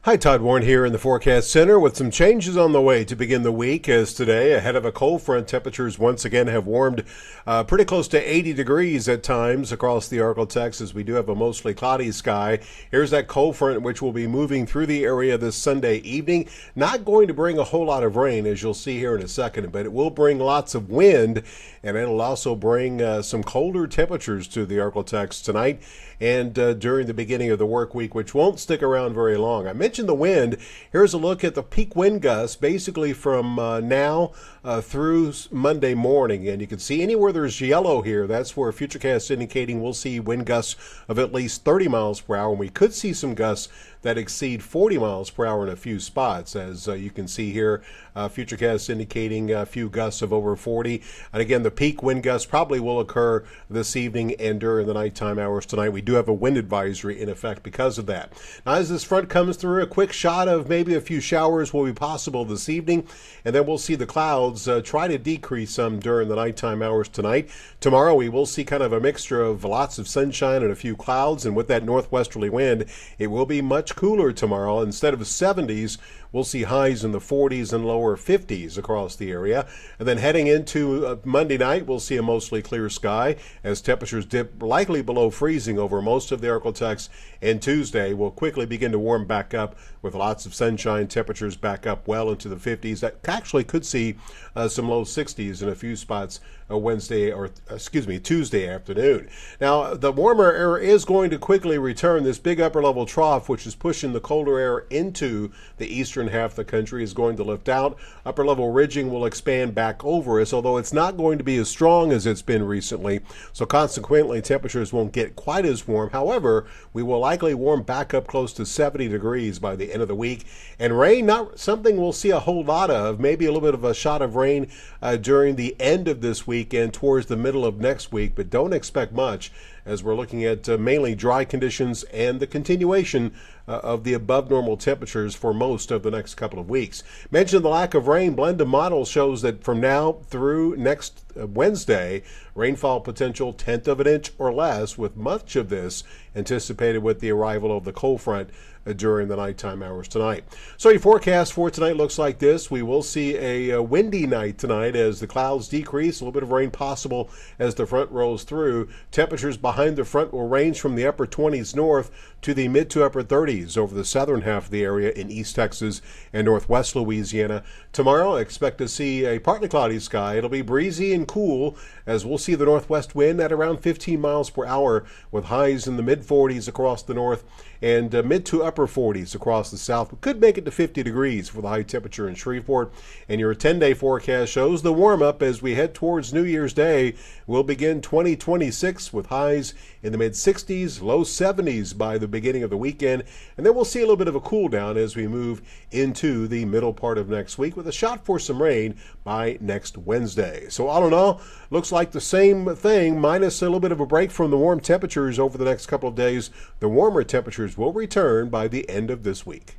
Hi, Todd Warren here in the Forecast Center with some changes on the way to begin the week, as today, ahead of a cold front, temperatures once again have warmed pretty close to 80 degrees at times across the ArkLaTex, as we do have a mostly cloudy sky. Here's that cold front, which will be moving through the area this Sunday evening. Not going to bring a whole lot of rain, as you'll see here in a second, but it will bring lots of wind, and it'll also bring some colder temperatures to the ArkLaTex tonight and during the beginning of the work week, which won't stick around very long. I mentioned the wind. Here's a look at the peak wind gusts, basically from now through Monday morning. And you can see anywhere there's yellow here, that's where Futurecast indicating we'll see wind gusts of at least 30 miles per hour. And we could see some gusts that exceed 40 miles per hour in a few spots. As you can see here, Futurecast indicating a few gusts of over 40. And again, the peak wind gusts probably will occur this evening and during the nighttime hours tonight. We do have a wind advisory in effect because of that. Now, as this front comes through, a quick shot of maybe a few showers will be possible this evening, and then we'll see the clouds try to decrease some during the nighttime hours tonight. Tomorrow, we will see kind of a mixture of lots of sunshine and a few clouds, and with that northwesterly wind, it will be much cooler tomorrow. Instead of 70s, we'll see highs in the 40s and lower 50s across the area. And then heading into Monday night, we'll see a mostly clear sky as temperatures dip likely below freezing over most of the ArkLaTex. And Tuesday will quickly begin to warm back up with lots of sunshine, temperatures back up well into the 50s. That actually could see some low 60s in a few spots Tuesday afternoon. Now, the warmer air is going to quickly return. This big upper level trough, which is pushing the colder air into the eastern half of the country, is going to lift out. Upper level ridging will expand back over us, although it's not going to be as strong as it's been recently. So consequently, temperatures won't get quite as warm. However, we will likely warm back up close to 70 degrees by the end of the week. And rain, not something we'll see a whole lot of, maybe a little bit of a shot of rain during the end of this week and towards the middle of next week, but don't expect much, as we're looking at mainly dry conditions and the continuation of the above normal temperatures for most of the next couple of weeks. Mentioned the lack of rain. Blend of model shows that from now through next Wednesday, rainfall potential 1/10 of an inch or less, with much of this anticipated with the arrival of the cold front during the nighttime hours tonight. So your forecast for tonight looks like this. We will see a windy night tonight as the clouds decrease, a little bit of rain possible as the front rolls through. Temperatures behind the front will range from the upper 20s north to the mid to upper 30s over the southern half of the area in East Texas and northwest Louisiana. Tomorrow, expect to see a partly cloudy sky. It'll be breezy and cool, as we'll see the northwest wind at around 15 miles per hour, with highs in the mid 40s across the north and mid to upper 40s across the south. We could make it to 50 degrees for the high temperature in Shreveport. And your 10-day forecast shows the warm-up as we head towards New Year's Day. We'll begin 2026 with highs in the mid 60s, low 70s by the beginning of the weekend. And then we'll see a little bit of a cool down as we move into the middle part of next week, with a shot for some rain by next Wednesday. So all in all, looks like the same thing, minus a little bit of a break from the warm temperatures over the next couple of days. The warmer temperatures will return by the end of this week.